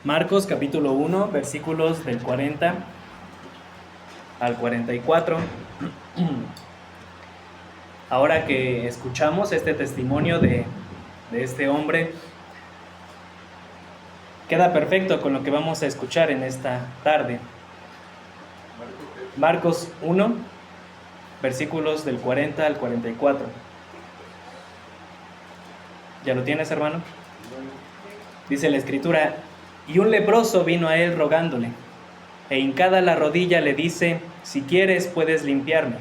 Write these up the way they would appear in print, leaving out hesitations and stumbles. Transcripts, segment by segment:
Marcos capítulo 1, versículos del 40 al 44. Ahora que escuchamos este testimonio de este hombre, queda perfecto con lo que vamos a escuchar en esta tarde. Marcos 1, versículos del 40 al 44. ¿Ya lo tienes, hermano? Dice la Escritura: y un leproso vino a él rogándole, e hincada la rodilla le dice: si quieres, puedes limpiarme.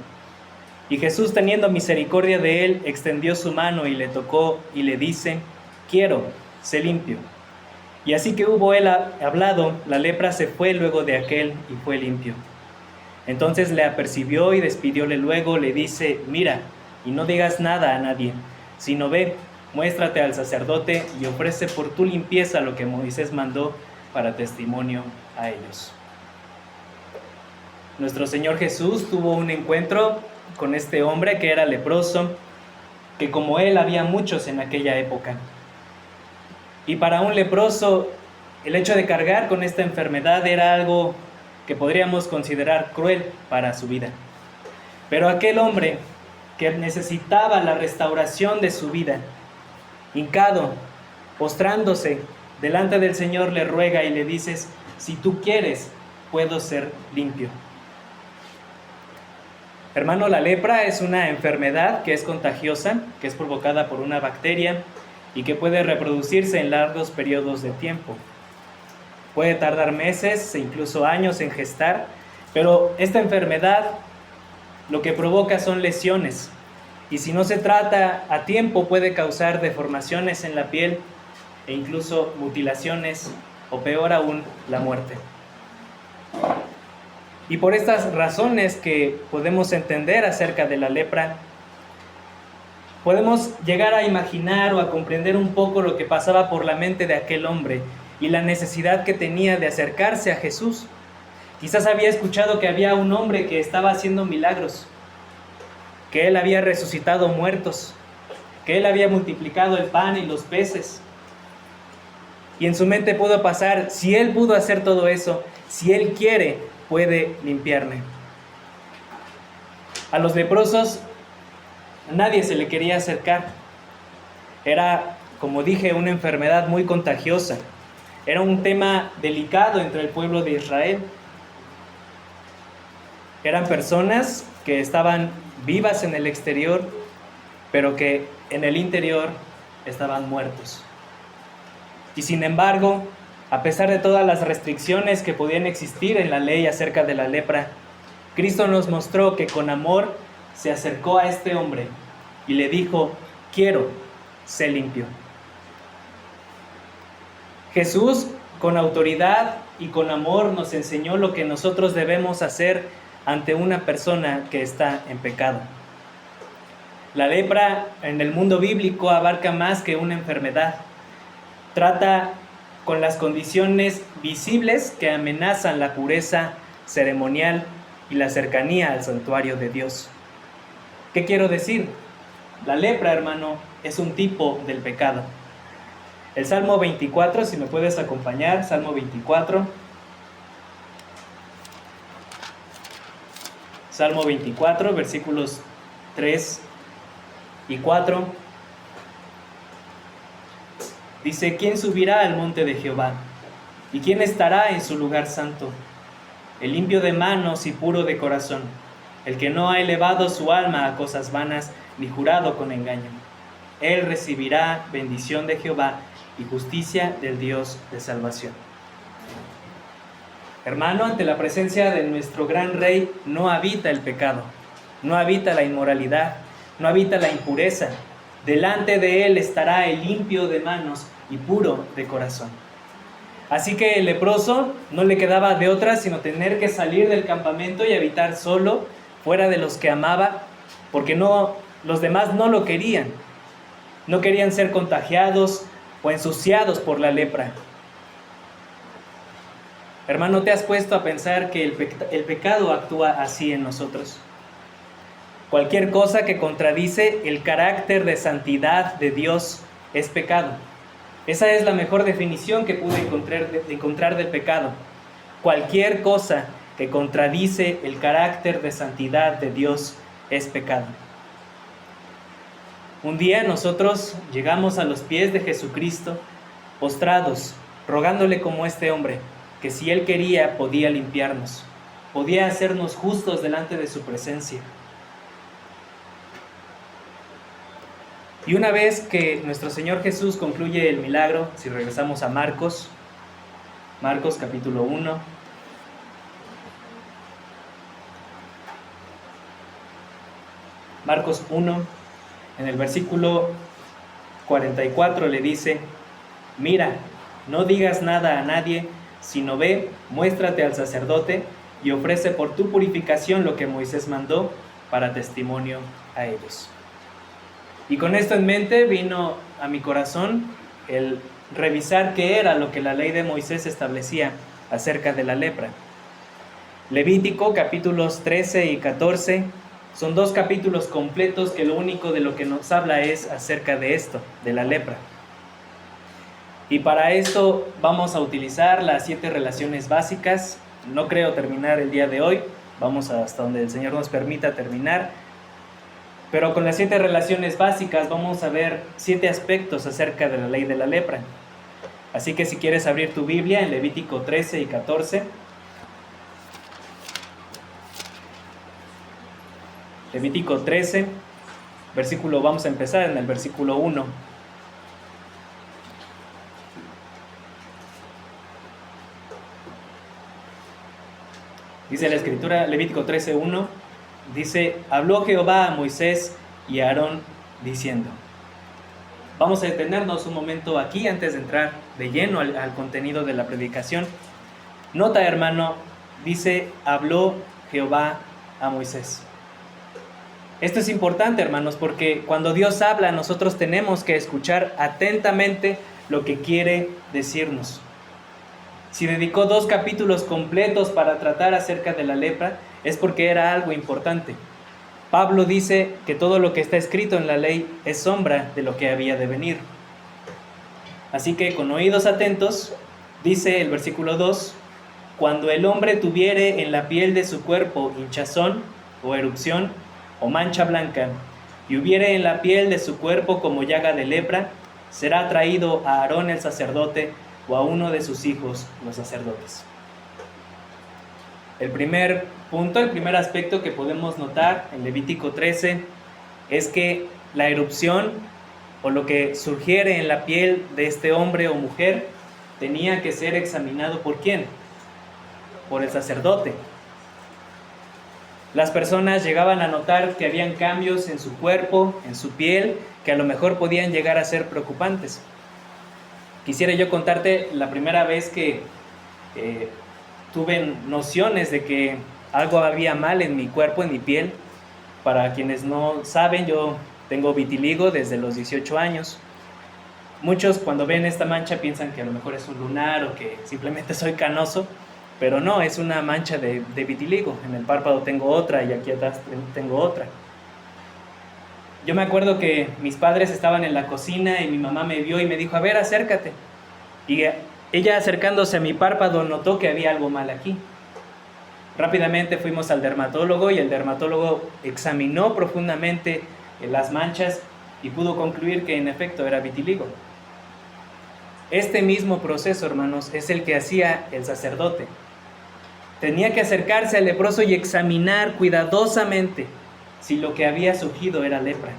Y Jesús, teniendo misericordia de él, extendió su mano y le tocó, y le dice: quiero, sé limpio. Y así que hubo él hablado, la lepra se fue luego de aquel, y fue limpio. Entonces le apercibió y despidióle luego, le dice: mira, y no digas nada a nadie, sino ve, muéstrate al sacerdote y ofrece por tu limpieza lo que Moisés mandó para testimonio a ellos. Nuestro Señor Jesús tuvo un encuentro con este hombre que era leproso, que como él había muchos en aquella época. Y para un leproso, el hecho de cargar con esta enfermedad era algo que podríamos considerar cruel para su vida. Pero aquel hombre que necesitaba la restauración de su vida, hincado, postrándose delante del Señor, le ruega y le dices: si tú quieres, puedo ser limpio. Hermano, la lepra es una enfermedad que es contagiosa, que es provocada por una bacteria y que puede reproducirse en largos periodos de tiempo. Puede tardar meses e incluso años en gestar, pero esta enfermedad lo que provoca son lesiones, y si no se trata a tiempo puede causar deformaciones en la piel e incluso mutilaciones, o peor aún, la muerte. Y por estas razones que podemos entender acerca de la lepra, podemos llegar a imaginar o a comprender un poco lo que pasaba por la mente de aquel hombre y la necesidad que tenía de acercarse a Jesús. Quizás había escuchado que había un hombre que estaba haciendo milagros, que él había resucitado muertos, que él había multiplicado el pan y los peces. Y en su mente pudo pasar: si él pudo hacer todo eso, si él quiere, puede limpiarme. A los leprosos nadie se le quería acercar. Era, como dije, una enfermedad muy contagiosa. Era un tema delicado entre el pueblo de Israel. Eran personas que estaban vivas en el exterior, pero que en el interior estaban muertos. Y sin embargo, a pesar de todas las restricciones que podían existir en la ley acerca de la lepra, Cristo nos mostró que con amor se acercó a este hombre y le dijo: quiero, sé limpio. Jesús, con autoridad y con amor, nos enseñó lo que nosotros debemos hacer ante una persona que está en pecado. La lepra en el mundo bíblico abarca más que una enfermedad. Trata con las condiciones visibles que amenazan la pureza ceremonial y la cercanía al santuario de Dios. ¿Qué quiero decir? La lepra, hermano, es un tipo del pecado. El Salmo 24, si me puedes acompañar, Salmo 24. Salmo 24, versículos 3 y 4. Dice: ¿quién subirá al monte de Jehová? ¿Y quién estará en su lugar santo? El limpio de manos y puro de corazón, el que no ha elevado su alma a cosas vanas, ni jurado con engaño. Él recibirá bendición de Jehová y justicia del Dios de salvación. Hermano, ante la presencia de nuestro gran Rey no habita el pecado, no habita la inmoralidad, no habita la impureza. Delante de él estará el limpio de manos y puro de corazón. Así que el leproso no le quedaba de otra sino tener que salir del campamento y habitar solo, fuera de los que amaba, porque los demás no lo querían. No querían ser contagiados o ensuciados por la lepra. Hermano, ¿te has puesto a pensar que el pecado actúa así en nosotros? Cualquier cosa que contradice el carácter de santidad de Dios es pecado. Esa es la mejor definición que pude encontrar del pecado. Cualquier cosa que contradice el carácter de santidad de Dios es pecado. Un día nosotros llegamos a los pies de Jesucristo, postrados, rogándole como este hombre, que si Él quería podía limpiarnos, podía hacernos justos delante de su presencia. Y una vez que nuestro Señor Jesús concluye el milagro, si regresamos a Marcos capítulo 1, Marcos 1, en el versículo 44 le dice: mira, no digas nada a nadie, sino ve, muéstrate al sacerdote y ofrece por tu purificación lo que Moisés mandó para testimonio a ellos. Y con esto en mente vino a mi corazón el revisar qué era lo que la ley de Moisés establecía acerca de la lepra. Levítico capítulos 13 y 14 son 2 capítulos completos que lo único de lo que nos habla es acerca de esto, de la lepra. Y para esto vamos a utilizar las 7 relaciones básicas. No creo terminar el día de hoy, vamos hasta donde el Señor nos permita terminar. Pero con las 7 relaciones básicas vamos a ver 7 aspectos acerca de la ley de la lepra. Así que si quieres abrir tu Biblia en Levítico 13 y 14. Levítico 13, vamos a empezar en el versículo 1. Dice la Escritura, Levítico 13:1, dice: habló Jehová a Moisés y a Aarón diciendo. Vamos a detenernos un momento aquí antes de entrar de lleno al contenido de la predicación. Nota, hermano, dice: habló Jehová a Moisés. Esto es importante, hermanos, porque cuando Dios habla, nosotros tenemos que escuchar atentamente lo que quiere decirnos. Si dedicó 2 capítulos completos para tratar acerca de la lepra, es porque era algo importante. Pablo dice que todo lo que está escrito en la ley es sombra de lo que había de venir. Así que con oídos atentos, dice el versículo 2, cuando el hombre tuviere en la piel de su cuerpo hinchazón o erupción o mancha blanca, y hubiere en la piel de su cuerpo como llaga de lepra, será traído a Aarón el sacerdote o a uno de sus hijos los sacerdotes. El primer punto, el primer aspecto que podemos notar en Levítico 13 es que la erupción o lo que surgiere en la piel de este hombre o mujer tenía que ser examinado ¿por quién? Por el sacerdote. Las personas llegaban a notar que habían cambios en su cuerpo, en su piel, que a lo mejor podían llegar a ser preocupantes. Quisiera yo contarte la primera vez que tuve nociones de que algo había mal en mi cuerpo, en mi piel. Para quienes no saben, yo tengo vitiligo desde los 18 años. Muchos cuando ven esta mancha piensan que a lo mejor es un lunar o que simplemente soy canoso, pero no, es una mancha de vitiligo. En el párpado tengo otra y aquí atrás tengo otra. Yo me acuerdo que mis padres estaban en la cocina y mi mamá me vio y me dijo: a ver, acércate. Y ella, acercándose a mi párpado, notó que había algo mal aquí. Rápidamente fuimos al dermatólogo y el dermatólogo examinó profundamente las manchas y pudo concluir que en efecto era vitiligo. Este mismo proceso, hermanos, es el que hacía el sacerdote. Tenía que acercarse al leproso y examinar cuidadosamente si lo que había surgido era lepra.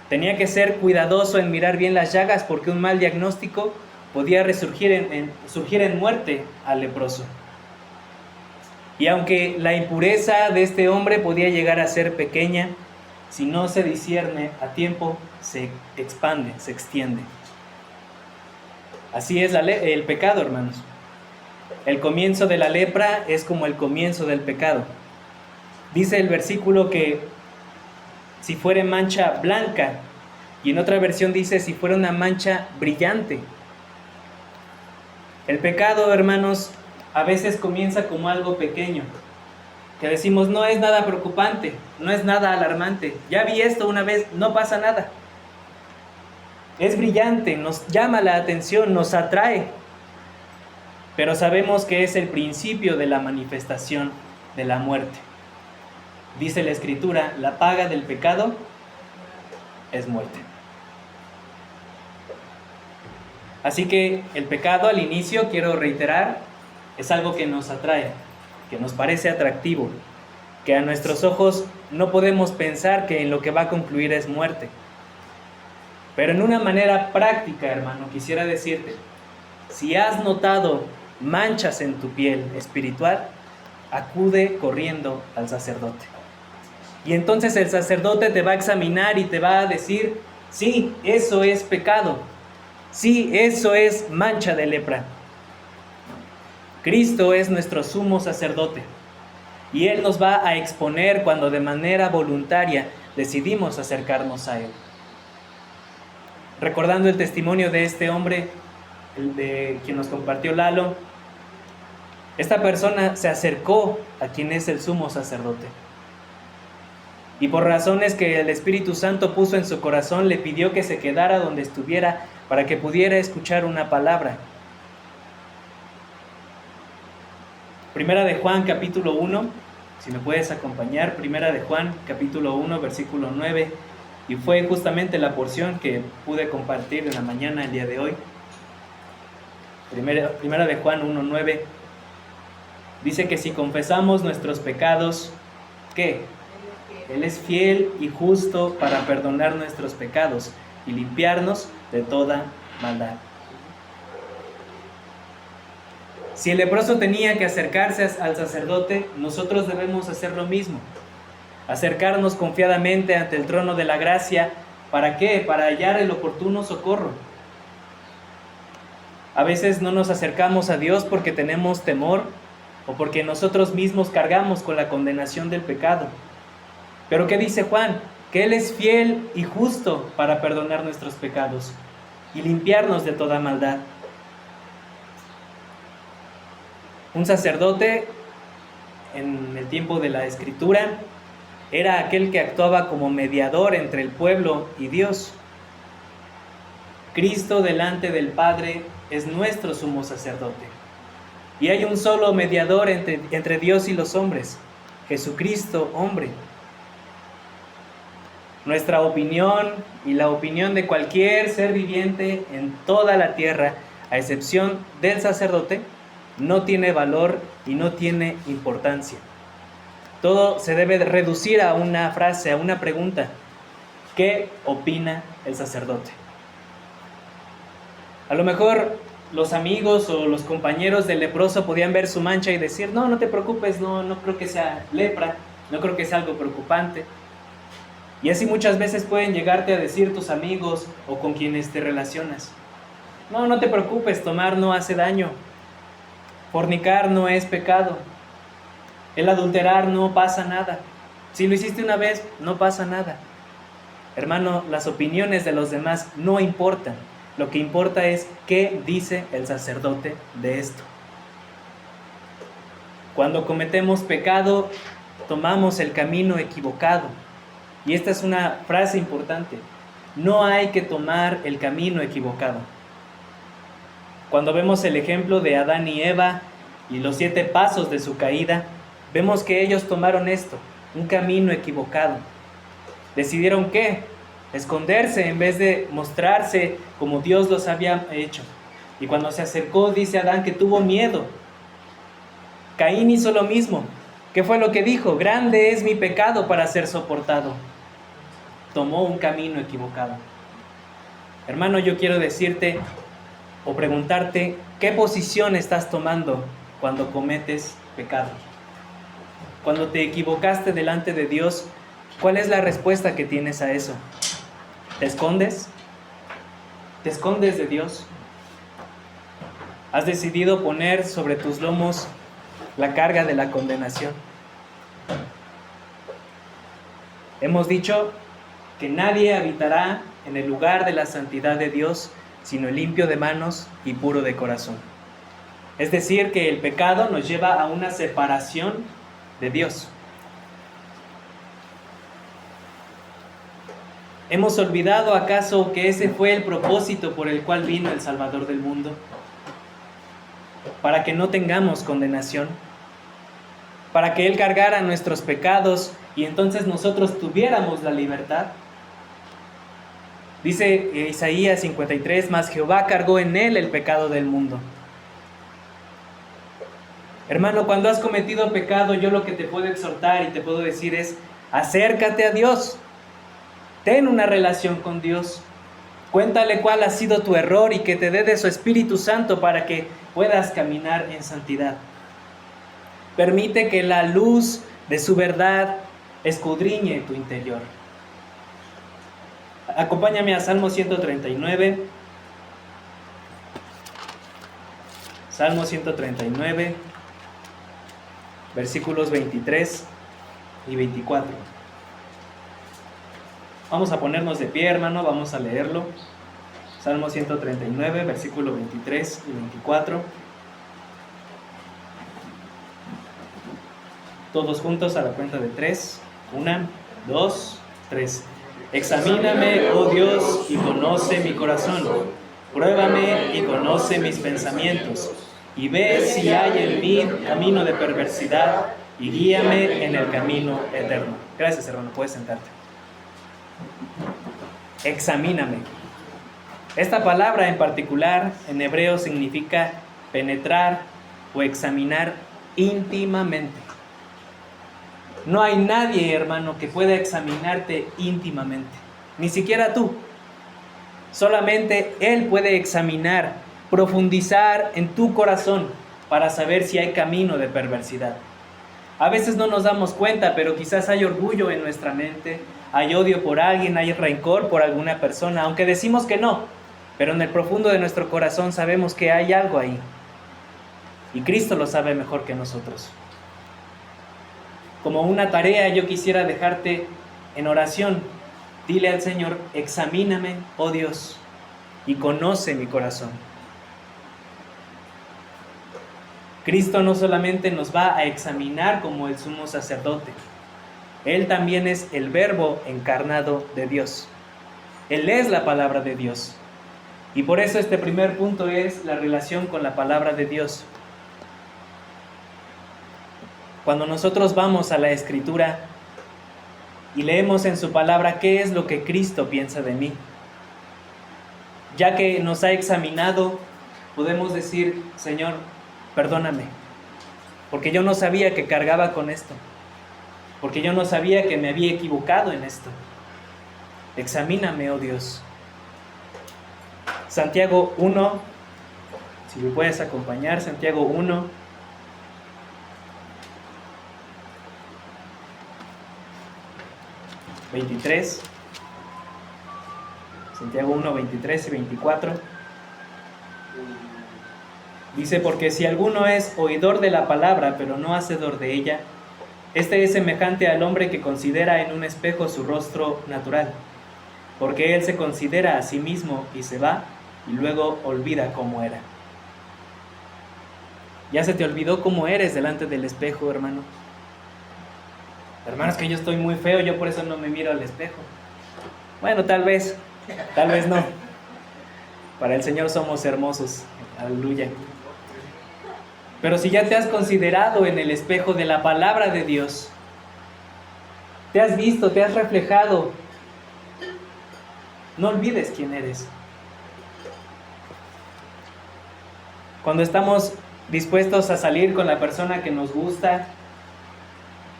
Tenía que ser cuidadoso en mirar bien las llagas, porque un mal diagnóstico podía surgir en muerte al leproso. Y aunque la impureza de este hombre podía llegar a ser pequeña, si no se discierne a tiempo, se expande, se extiende. Así es el pecado, hermanos. El comienzo de la lepra es como el comienzo del pecado. Dice el versículo que si fuera mancha blanca, y en otra versión dice si fuera una mancha brillante. El pecado, hermanos, a veces comienza como algo pequeño, que decimos no es nada preocupante, no es nada alarmante, ya vi esto una vez, no pasa nada. Es brillante, nos llama la atención, nos atrae, pero sabemos que es el principio de la manifestación de la muerte. Dice la Escritura, la paga del pecado es muerte. Así que el pecado al inicio, quiero reiterar, es algo que nos atrae, que nos parece atractivo, que a nuestros ojos no podemos pensar que en lo que va a concluir es muerte. Pero en una manera práctica, hermano, quisiera decirte, si has notado manchas en tu piel espiritual, acude corriendo al sacerdote. Y entonces el sacerdote te va a examinar y te va a decir, sí, eso es pecado. Sí, eso es mancha de lepra. Cristo es nuestro sumo sacerdote y Él nos va a exponer cuando de manera voluntaria decidimos acercarnos a Él. Recordando el testimonio de este hombre, el de quien nos compartió Lalo, esta persona se acercó a quien es el sumo sacerdote. Y por razones que el Espíritu Santo puso en su corazón, le pidió que se quedara donde estuviera para que pudiera escuchar una palabra. Primera de Juan, capítulo 1, si me puedes acompañar, Primera de Juan, capítulo 1, versículo 9, y fue justamente la porción que pude compartir en la mañana el día de hoy. Primera de Juan 1, 9, dice que si confesamos nuestros pecados, ¿qué? Él es fiel y justo para perdonar nuestros pecados y limpiarnos de toda maldad. Si el leproso tenía que acercarse al sacerdote, nosotros debemos hacer lo mismo. Acercarnos confiadamente ante el trono de la gracia. ¿Para qué? Para hallar el oportuno socorro. A veces no nos acercamos a Dios porque tenemos temor o porque nosotros mismos cargamos con la condenación del pecado. Pero ¿qué dice Juan? Que Él es fiel y justo para perdonar nuestros pecados y limpiarnos de toda maldad. Un sacerdote en el tiempo de la Escritura era aquel que actuaba como mediador entre el pueblo y Dios. Cristo delante del Padre es nuestro sumo sacerdote. Y hay un solo mediador entre Dios y los hombres, Jesucristo, hombre. Nuestra opinión y la opinión de cualquier ser viviente en toda la tierra, a excepción del sacerdote, no tiene valor y no tiene importancia. Todo se debe reducir a una frase, a una pregunta. ¿Qué opina el sacerdote? A lo mejor los amigos o los compañeros del leproso podían ver su mancha y decir, no te preocupes, no creo que sea lepra, no creo que sea algo preocupante. Y así muchas veces pueden llegarte a decir tus amigos o con quienes te relacionas. No te preocupes, tomar no hace daño. Fornicar no es pecado. El adulterar no pasa nada. Si lo hiciste una vez, no pasa nada. Hermano, las opiniones de los demás no importan. Lo que importa es qué dice el sacerdote de esto. Cuando cometemos pecado, tomamos el camino equivocado. Y esta es una frase importante. No hay que tomar el camino equivocado. Cuando vemos el ejemplo de Adán y Eva y los 7 pasos de su caída, vemos que ellos tomaron esto, un camino equivocado. Decidieron ¿qué? Esconderse en vez de mostrarse como Dios los había hecho. Y cuando se acercó, dice Adán que tuvo miedo. Caín hizo lo mismo. ¿Qué fue lo que dijo? Grande es mi pecado para ser soportado. Tomó un camino equivocado. Hermano, yo quiero decirte o preguntarte, ¿qué posición estás tomando cuando cometes pecado? Cuando te equivocaste delante de Dios, ¿cuál es la respuesta que tienes a eso? ¿Te escondes? ¿Te escondes de Dios? ¿Has decidido poner sobre tus lomos la carga de la condenación? Hemos dicho que nadie habitará en el lugar de la santidad de Dios, sino el limpio de manos y puro de corazón. Es decir, que el pecado nos lleva a una separación de Dios. ¿Hemos olvidado acaso que ese fue el propósito por el cual vino el Salvador del mundo? Para que no tengamos condenación, para que Él cargara nuestros pecados y entonces nosotros tuviéramos la libertad. Dice Isaías 53, mas Jehová cargó en Él el pecado del mundo. Hermano, cuando has cometido pecado, yo lo que te puedo exhortar y te puedo decir es, acércate a Dios. Ten una relación con Dios. Cuéntale cuál ha sido tu error y que te dé de su Espíritu Santo para que puedas caminar en santidad. Permite que la luz de su verdad escudriñe tu interior. Acompáñame a Salmo 139. Salmo 139, versículos 23 y 24. Vamos a ponernos de pie, hermano, vamos a leerlo. Salmo 139, versículos 23 y 24. Todos juntos a la cuenta de 3. 1, 2, 3. Examíname, oh Dios, y conoce mi corazón. Pruébame y conoce mis pensamientos. Y ve si hay en mí camino de perversidad y guíame en el camino eterno. Gracias, hermano, puedes sentarte. Examíname. Esta palabra en particular en hebreo significa penetrar o examinar íntimamente. No hay nadie, hermano, que pueda examinarte íntimamente, ni siquiera tú. Solamente Él puede examinar, profundizar en tu corazón para saber si hay camino de perversidad. A veces no nos damos cuenta, pero quizás hay orgullo en nuestra mente, hay odio por alguien, hay rencor por alguna persona, aunque decimos que no, pero en el profundo de nuestro corazón sabemos que hay algo ahí. Y Cristo lo sabe mejor que nosotros. Como una tarea, yo quisiera dejarte en oración. Dile al Señor, examíname, oh Dios, y conoce mi corazón. Cristo no solamente nos va a examinar como el sumo sacerdote, Él también es el Verbo encarnado de Dios. Él es la palabra de Dios. Y por eso este primer punto es la relación con la palabra de Dios. Cuando nosotros vamos a la Escritura y leemos en su palabra qué es lo que Cristo piensa de mí, ya que nos ha examinado, podemos decir, Señor, perdóname, porque yo no sabía que cargaba con esto, porque yo no sabía que me había equivocado en esto. Examíname, oh Dios. Santiago 1, si me puedes acompañar, Santiago 1, 23, Santiago 1, 23 y 24. Dice, porque si alguno es oidor de la palabra, pero no hacedor de ella, este es semejante al hombre que considera en un espejo su rostro natural, porque él se considera a sí mismo y se va, y luego olvida cómo era. ¿Ya se te olvidó cómo eres delante del espejo, hermano? Hermano, es que yo estoy muy feo, yo por eso no me miro al espejo. Bueno, tal vez no. Para el Señor somos hermosos, aleluya. Pero si ya te has considerado en el espejo de la palabra de Dios, te has visto, te has reflejado, no olvides quién eres. Cuando estamos dispuestos a salir con la persona que nos gusta,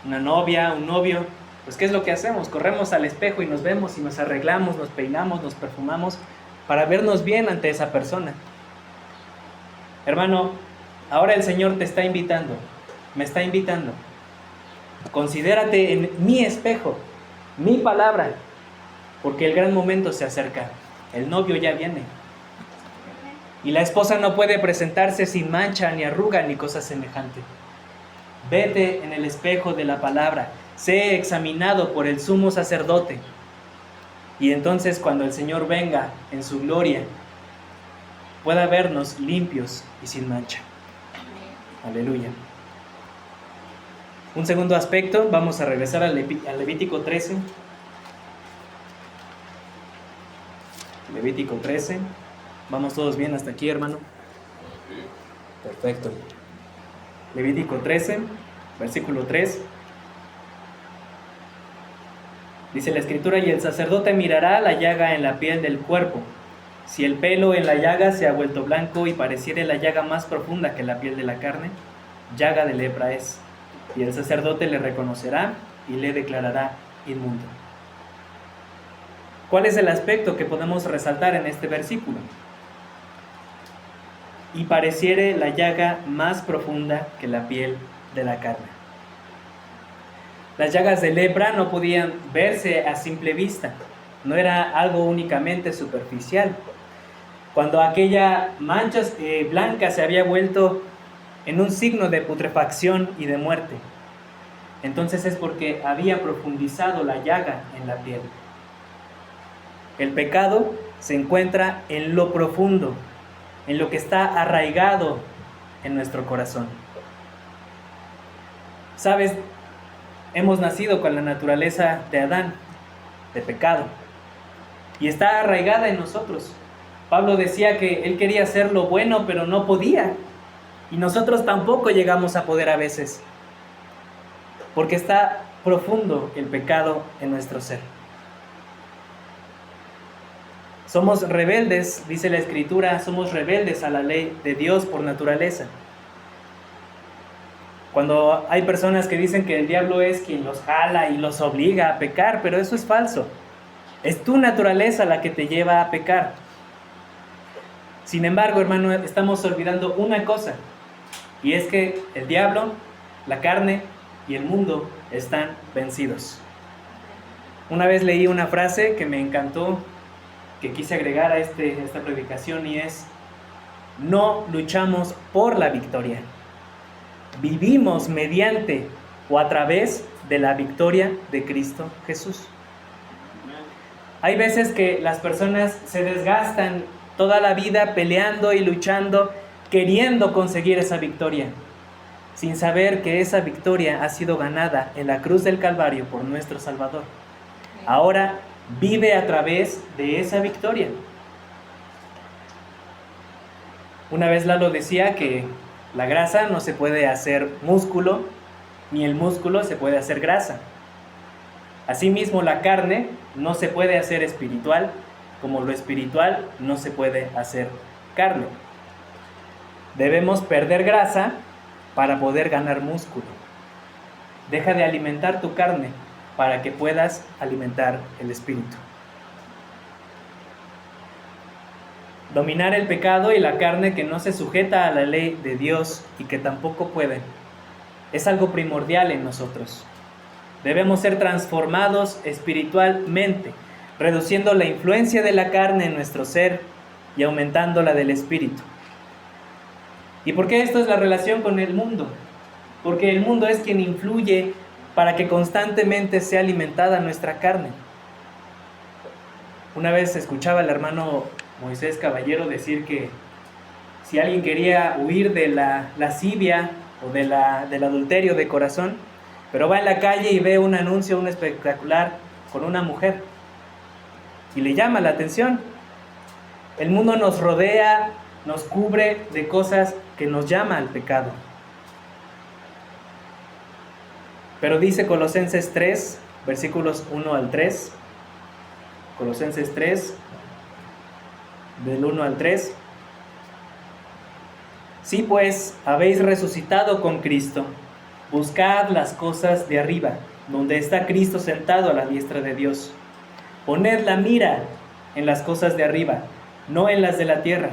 una novia, un novio, pues ¿qué es lo que hacemos? Corremos al espejo y nos vemos y nos arreglamos, nos peinamos, nos perfumamos para vernos bien ante esa persona. Hermano, ahora el Señor te está invitando, me está invitando. Considérate en mi espejo, mi palabra, porque el gran momento se acerca. El novio ya viene. Y la esposa no puede presentarse sin mancha, ni arruga, ni cosa semejante. Vete en el espejo de la palabra, sé examinado por el sumo sacerdote. Y entonces cuando el Señor venga en su gloria, pueda vernos limpios y sin mancha. Aleluya. Un segundo aspecto, vamos a regresar al Levítico 13. Levítico 13. ¿Vamos todos bien hasta aquí, hermano? Perfecto. Levítico 13, versículo 3. Dice la Escritura: y el sacerdote mirará la llaga en la piel del cuerpo. Si el pelo en la llaga se ha vuelto blanco y pareciere la llaga más profunda que la piel de la carne, llaga de lepra es. Y el sacerdote le reconocerá y le declarará inmundo. ¿Cuál es el aspecto que podemos resaltar en este versículo? Y pareciere la llaga más profunda que la piel de la carne. Las llagas de lepra no podían verse a simple vista, no era algo únicamente superficial. Cuando aquella mancha blanca se había vuelto en un signo de putrefacción y de muerte, entonces es porque había profundizado la llaga en la piel. El pecado se encuentra en lo profundo, en lo que está arraigado en nuestro corazón. ¿Sabes? Hemos nacido con la naturaleza de Adán, de pecado, y está arraigada en nosotros. Pablo decía que él quería hacer lo bueno, pero no podía, y nosotros tampoco llegamos a poder a veces, porque está profundo el pecado en nuestro ser. Somos rebeldes, dice la Escritura, somos rebeldes a la ley de Dios por naturaleza. Cuando hay personas que dicen que el diablo es quien los jala y los obliga a pecar, pero eso es falso. Es tu naturaleza la que te lleva a pecar. Sin embargo, hermano, estamos olvidando una cosa, y es que el diablo, la carne y el mundo están vencidos. Una vez leí una frase que me encantó, que quise agregar a esta predicación, y es: no luchamos por la victoria, vivimos mediante o a través de la victoria de Cristo Jesús. Hay veces que las personas se desgastan toda la vida peleando y luchando, queriendo conseguir esa victoria, sin saber que esa victoria ha sido ganada en la cruz del Calvario por nuestro Salvador. Ahora vive a través de esa victoria. Una vez Lalo decía que la grasa no se puede hacer músculo, ni el músculo se puede hacer grasa. Asimismo, la carne no se puede hacer espiritual, como lo espiritual no se puede hacer carne. Debemos perder grasa para poder ganar músculo. Deja de alimentar tu carne para que puedas alimentar el espíritu. Dominar el pecado y la carne que no se sujeta a la ley de Dios y que tampoco puede, es algo primordial en nosotros. Debemos ser transformados espiritualmente, reduciendo la influencia de la carne en nuestro ser y aumentando la del espíritu. ¿Y por qué esto es la relación con el mundo? Porque el mundo es quien influye para que constantemente sea alimentada nuestra carne. Una vez escuchaba al hermano Moisés Caballero decir que si alguien quería huir de la lascivia o del adulterio de corazón, pero va en la calle y ve un anuncio, un espectacular con una mujer, y le llama la atención. El mundo nos rodea, nos cubre de cosas que nos llama al pecado. Pero dice Colosenses 3, versículos 1 al 3. Colosenses 3, del 1 al 3. Si pues habéis resucitado con Cristo, buscad las cosas de arriba, donde está Cristo sentado a la diestra de Dios. Poned la mira en las cosas de arriba, no en las de la tierra,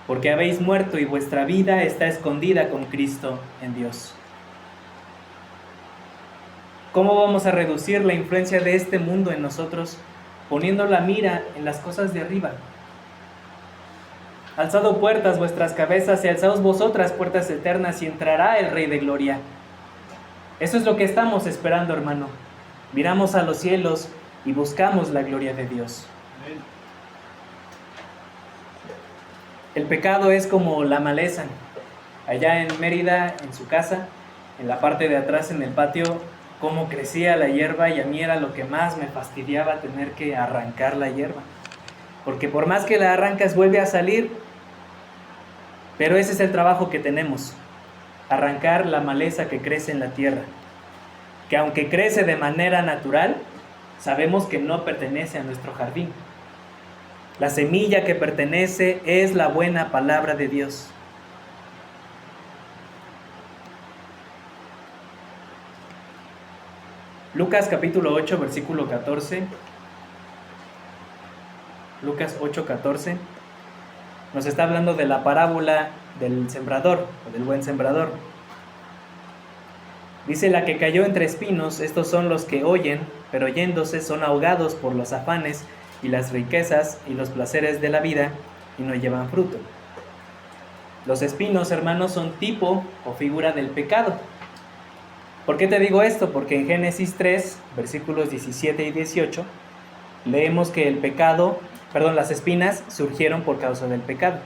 porque habéis muerto y vuestra vida está escondida con Cristo en Dios. ¿Cómo vamos a reducir la influencia de este mundo en nosotros? Poniendo la mira en las cosas de arriba. Alzad puertas vuestras cabezas y alzaos vosotras puertas eternas y entrará el Rey de Gloria. Eso es lo que estamos esperando, hermano. Miramos a los cielos y buscamos la gloria de Dios. El pecado es como la maleza. Allá en Mérida, en su casa, en la parte de atrás, en el patio, cómo crecía la hierba, y a mí era lo que más me fastidiaba, tener que arrancar la hierba. porque por más que la arrancas vuelve a salir, pero ese es el trabajo que tenemos, arrancar la maleza que crece en la tierra, que aunque crece de manera natural, sabemos que no pertenece a nuestro jardín. La semilla que pertenece es la buena palabra de Dios. Lucas capítulo 8, versículo 14. Lucas 8, 14. Nos está hablando de la parábola del sembrador, o del buen sembrador. Dice: la que cayó entre espinos, estos son los que oyen, pero oyéndose son ahogados por los afanes y las riquezas y los placeres de la vida, y no llevan fruto. Los espinos, hermanos, son tipo o figura del pecado. ¿Por qué te digo esto? Porque en Génesis 3, versículos 17 y 18, leemos que las espinas surgieron por causa del pecado.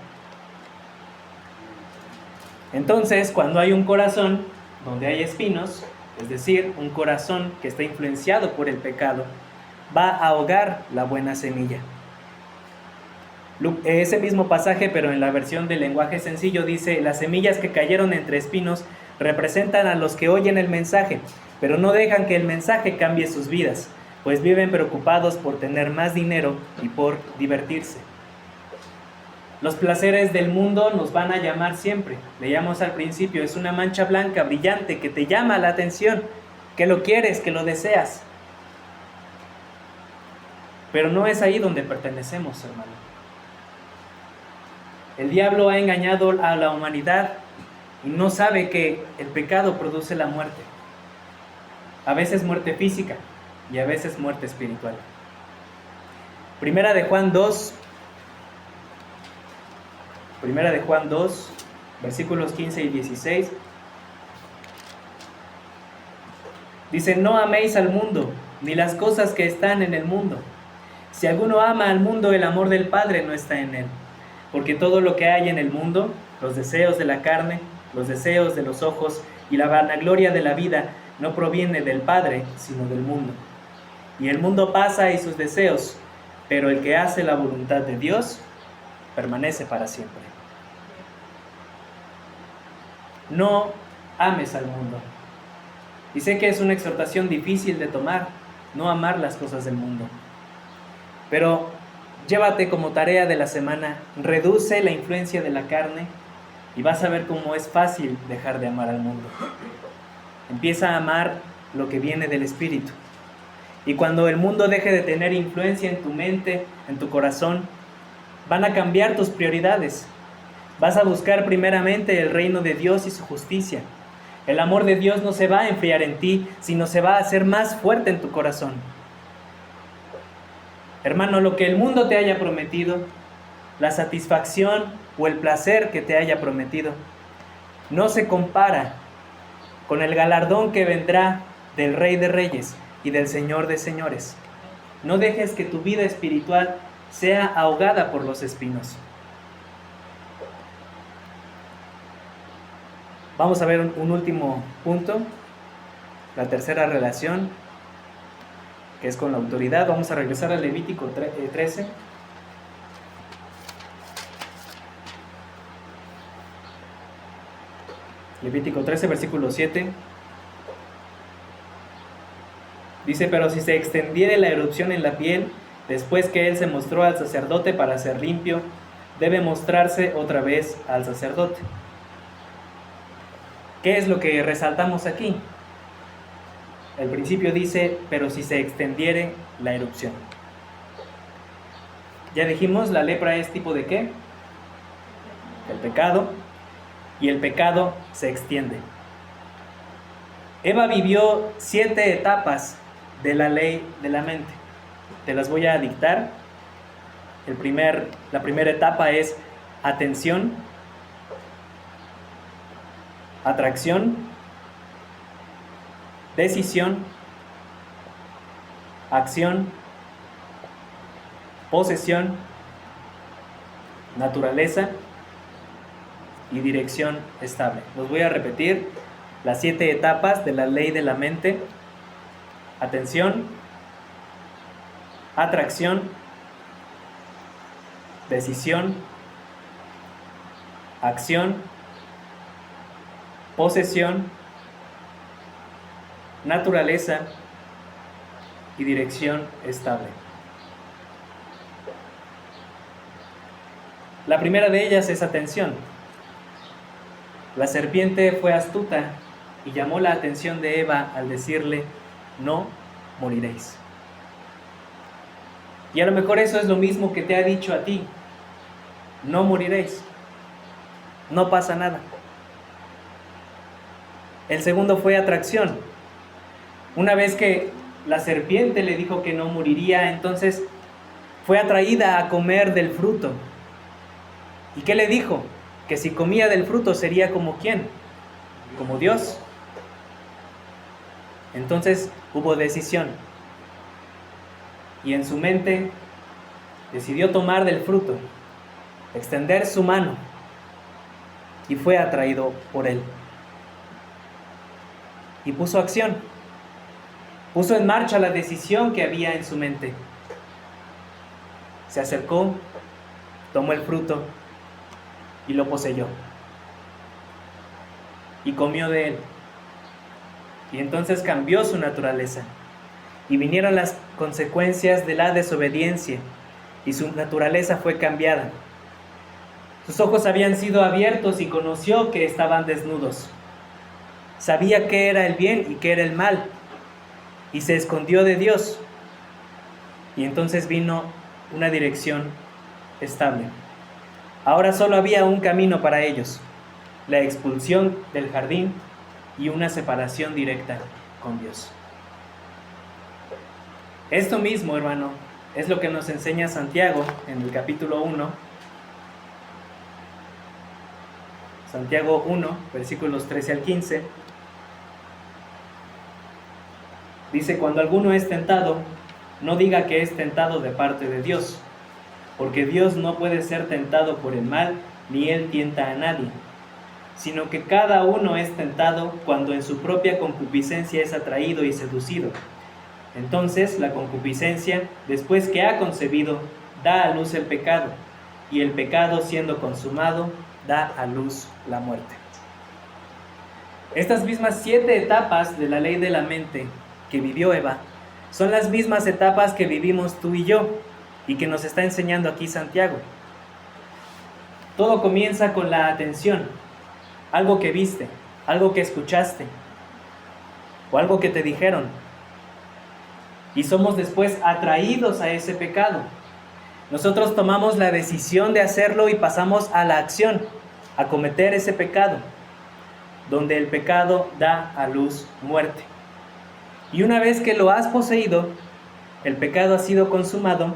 Entonces, cuando hay un corazón donde hay espinos, es decir, un corazón que está influenciado por el pecado, va a ahogar la buena semilla. Ese mismo pasaje, pero en la versión del lenguaje sencillo, dice: las semillas que cayeron entre espinos representan a los que oyen el mensaje, pero no dejan que el mensaje cambie sus vidas, pues viven preocupados por tener más dinero y por divertirse. Los placeres del mundo nos van a llamar siempre. Leíamos al principio, es una mancha blanca brillante que te llama la atención, que lo quieres, que lo deseas. Pero no es ahí donde pertenecemos, hermano. El diablo ha engañado a la humanidad y no sabe que el pecado produce la muerte. A veces muerte física y a veces muerte espiritual. Primera de Juan 2, versículos 15 y 16. Dice: no améis al mundo, ni las cosas que están en el mundo. Si alguno ama al mundo, el amor del Padre no está en él. Porque todo lo que hay en el mundo, los deseos de la carne, los deseos de los ojos y la vanagloria de la vida, no proviene del Padre, sino del mundo. Y el mundo pasa y sus deseos, pero el que hace la voluntad de Dios permanece para siempre. No ames al mundo. Y sé que es una exhortación difícil de tomar, no amar las cosas del mundo. Pero llévate como tarea de la semana, reduce la influencia de la carne y vas a ver cómo es fácil dejar de amar al mundo. Empieza a amar lo que viene del Espíritu. Y cuando el mundo deje de tener influencia en tu mente, en tu corazón, van a cambiar tus prioridades. Vas a buscar primeramente el reino de Dios y su justicia. El amor de Dios no se va a enfriar en ti, sino se va a hacer más fuerte en tu corazón. Hermano, lo que el mundo te haya prometido, la satisfacción o el placer que te haya prometido, no se compara con el galardón que vendrá del Rey de Reyes y del Señor de Señores. No dejes que tu vida espiritual sea ahogada por los espinos. Vamos a ver un último punto, la tercera relación, que es con la autoridad. Vamos a regresar al Levítico 13. Levítico 13, versículo 7. Dice: pero si se extendiere la erupción en la piel, después que él se mostró al sacerdote para ser limpio, debe mostrarse otra vez al sacerdote. ¿Qué es lo que resaltamos aquí? El principio dice: pero si se extendiere la erupción. Ya dijimos, la lepra es tipo de ¿qué? El pecado. Y el pecado se extiende. Eva vivió 7 etapas de la ley de la mente. Te las voy a dictar. La primera etapa es atención, atracción, decisión, acción, posesión, naturaleza y dirección estable. Los voy a repetir: las 7 etapas de la ley de la mente: atención, atracción, decisión, acción, posesión, naturaleza y dirección estable. La primera de ellas es atención. La serpiente fue astuta y llamó la atención de Eva al decirle: no moriréis. Y a lo mejor eso es lo mismo que te ha dicho a ti: no moriréis, no pasa nada. El segundo fue atracción. Una vez que la serpiente le dijo que no moriría, entonces fue atraída a comer del fruto. ¿Y qué le dijo? Que si comía del fruto sería como ¿quién? Como Dios. Entonces hubo decisión. Y en su mente decidió tomar del fruto, extender su mano, y fue atraído por él. Y puso acción. Puso en marcha la decisión que había en su mente. Se acercó, tomó el fruto y lo poseyó. Y comió de él. Y entonces cambió su naturaleza. Y vinieron las consecuencias de la desobediencia. Y su naturaleza fue cambiada. Sus ojos habían sido abiertos y conoció que estaban desnudos. Sabía qué era el bien y qué era el mal. Y se escondió de Dios. Y entonces vino una dirección estable. Ahora solo había un camino para ellos: la expulsión del jardín y una separación directa con Dios. Esto mismo, hermano, es lo que nos enseña Santiago en el capítulo 1. Santiago 1, versículos 13 al 15. Dice: cuando alguno es tentado, no diga que es tentado de parte de Dios, porque Dios no puede ser tentado por el mal, ni Él tienta a nadie, sino que cada uno es tentado cuando en su propia concupiscencia es atraído y seducido. Entonces la concupiscencia, después que ha concebido, da a luz el pecado, y el pecado, siendo consumado, da a luz la muerte. Estas mismas 7 etapas de la ley de la mente que vivió Eva son las mismas etapas que vivimos tú y yo, y que nos está enseñando aquí Santiago. Todo comienza con la atención, algo que viste, algo que escuchaste, o algo que te dijeron, y somos después atraídos a ese pecado. Nosotros tomamos la decisión de hacerlo y pasamos a la acción, a cometer ese pecado, donde el pecado da a luz muerte. Y una vez que lo has poseído, el pecado ha sido consumado,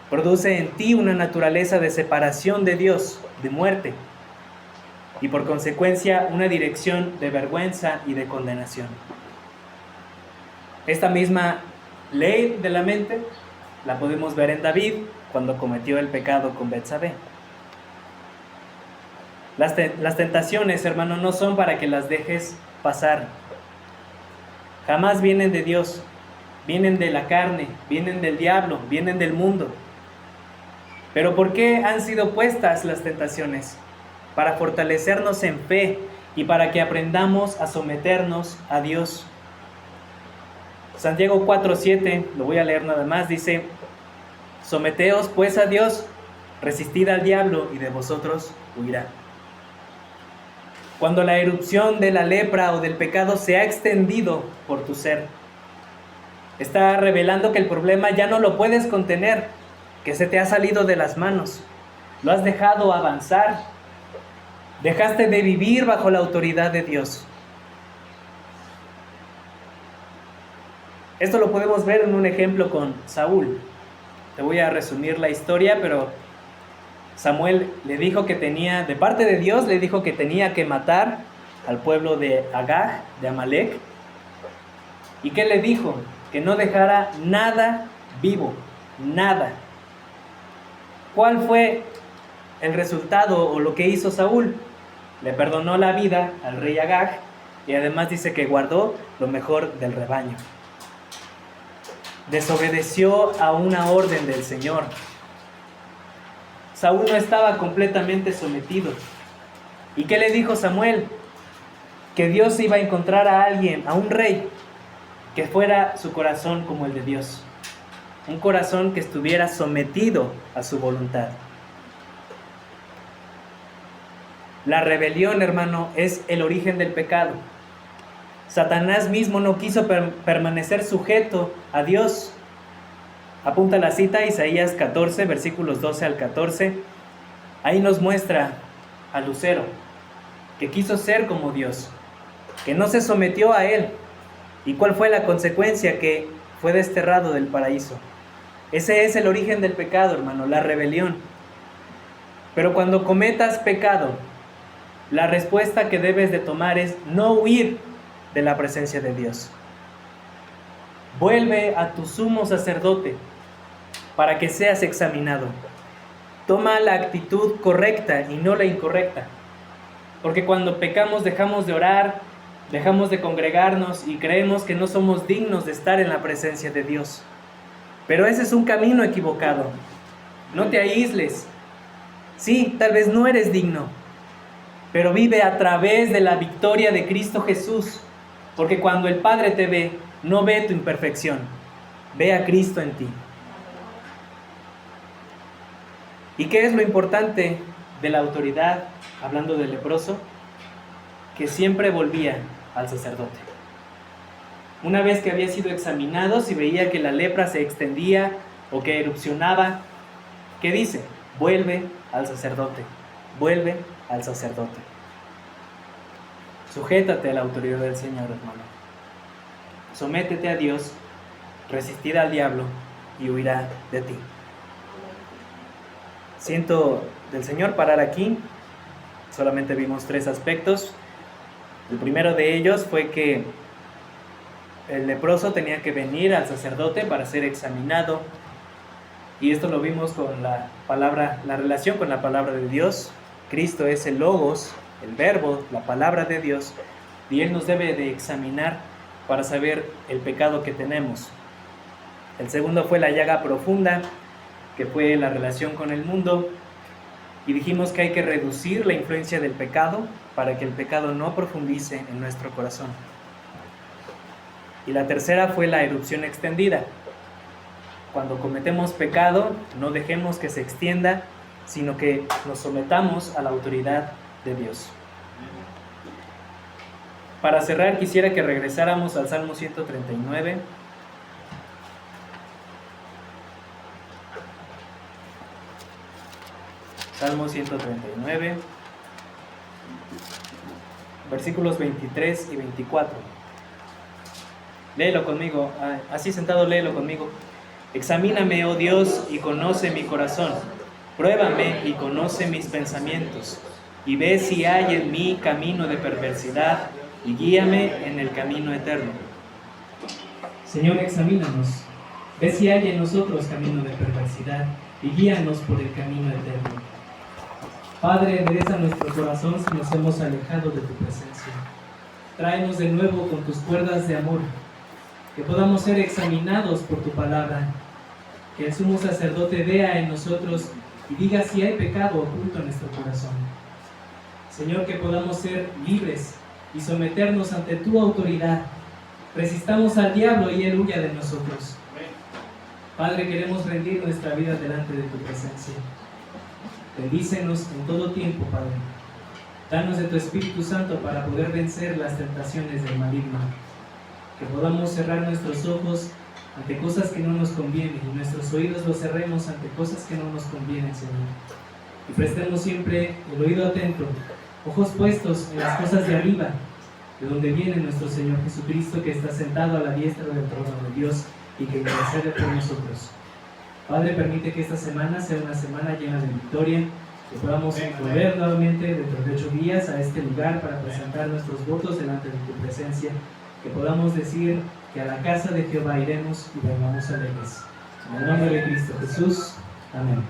produce en ti una naturaleza de separación de Dios, de muerte, y por consecuencia una dirección de vergüenza y de condenación. Esta misma ley de la mente la podemos ver en David cuando cometió el pecado con Betsabé. Las tentaciones, hermano, no son para que las dejes pasar. Jamás vienen de Dios, vienen de la carne, vienen del diablo, vienen del mundo. Pero ¿por qué han sido puestas las tentaciones? Para fortalecernos en fe y para que aprendamos a someternos a Dios. Santiago 4:7, lo voy a leer nada más, dice: someteos pues a Dios, resistid al diablo y de vosotros huirá. Cuando la erupción de la lepra o del pecado se ha extendido por tu ser, está revelando que el problema ya no lo puedes contener, que se te ha salido de las manos, lo has dejado avanzar, dejaste de vivir bajo la autoridad de Dios. Esto lo podemos ver en un ejemplo con Saúl. Te voy a resumir la historia, pero Samuel le dijo que tenía, de parte de Dios, le dijo que tenía que matar al pueblo de Agag, de Amalek. ¿Y qué le dijo? Que no dejara nada vivo, nada. ¿Cuál fue el resultado o lo que hizo Saúl? Le perdonó la vida al rey Agag y además dice que guardó lo mejor del rebaño. Desobedeció a una orden del Señor. Saúl no estaba completamente sometido. ¿Y qué le dijo Samuel? Que Dios iba a encontrar a alguien, a un rey, que fuera su corazón como el de Dios. Un corazón que estuviera sometido a su voluntad. La rebelión, hermano, es el origen del pecado. Satanás mismo no quiso permanecer sujeto a Dios. Apunta la cita, Isaías 14, versículos 12 al 14. Ahí nos muestra a Lucero, que quiso ser como Dios, que no se sometió a Él. ¿Y cuál fue la consecuencia? Que fue desterrado del paraíso. Ese es el origen del pecado, hermano, la rebelión. Pero cuando cometas pecado, la respuesta que debes de tomar es no huir de la presencia de Dios. Vuelve a tu sumo sacerdote para que seas examinado. Toma la actitud correcta y no la incorrecta. Porque cuando pecamos dejamos de orar, dejamos de congregarnos y creemos que no somos dignos de estar en la presencia de Dios. Pero ese es un camino equivocado. No te aísles. Sí, tal vez no eres digno, pero vive a través de la victoria de Cristo Jesús. Porque cuando el Padre te ve, no ve tu imperfección, ve a Cristo en ti. ¿Y qué es lo importante de la autoridad, hablando del leproso? Que siempre volvía al sacerdote. Una vez que había sido examinado, si veía que la lepra se extendía o que erupcionaba, ¿qué dice? Vuelve al sacerdote, vuelve al sacerdote. Sujétate a la autoridad del Señor, hermano. Sométete a Dios, resistirá al diablo y huirá de ti. Siento del Señor parar aquí. Solamente vimos 3 aspectos. El primero de ellos fue que el leproso tenía que venir al sacerdote para ser examinado. Y esto lo vimos con la relación con la palabra de Dios. Cristo es el Logos, el Verbo, la palabra de Dios. Y Él nos debe de examinar para saber el pecado que tenemos. El segundo fue la llaga profunda, que fue la relación con el mundo. Y dijimos que hay que reducir la influencia del pecado para que el pecado no profundice en nuestro corazón. Y la tercera fue la erupción extendida. Cuando cometemos pecado, no dejemos que se extienda, sino que nos sometamos a la autoridad de Dios. Para cerrar, quisiera que regresáramos al Salmo 139. Salmo 139, versículos 23 y 24. Léelo conmigo, así sentado léelo conmigo. Examíname, oh Dios, y conoce mi corazón. Pruébame y conoce mis pensamientos. Y ve si hay en mí camino de perversidad, y guíame en el camino eterno. Señor, examínanos. Ve si hay en nosotros camino de perversidad, y guíanos por el camino eterno. Padre, endereza nuestro corazón si nos hemos alejado de tu presencia. Tráenos de nuevo con tus cuerdas de amor, que podamos ser examinados por tu palabra, que el sumo sacerdote vea en nosotros y diga si hay pecado oculto en nuestro corazón. Señor, que podamos ser libres y someternos ante tu autoridad. Resistamos al diablo y él huya de nosotros. Padre, queremos rendir nuestra vida delante de tu presencia. Bendícenos en todo tiempo, Padre. Danos de tu Espíritu Santo para poder vencer las tentaciones del maligno. Que podamos cerrar nuestros ojos ante cosas que no nos convienen y nuestros oídos los cerremos ante cosas que no nos convienen, Señor. Y prestemos siempre el oído atento, ojos puestos en las cosas de arriba, de donde viene nuestro Señor Jesucristo, que está sentado a la diestra del trono de Dios y que intercede por nosotros. Padre, permite que esta semana sea una semana llena de victoria, que podamos volver nuevamente dentro de 8 días a este lugar para presentar nuestros votos delante de tu presencia, que podamos decir que a la casa de Jehová iremos y vengamos alegres. En el nombre de Cristo Jesús. Amén.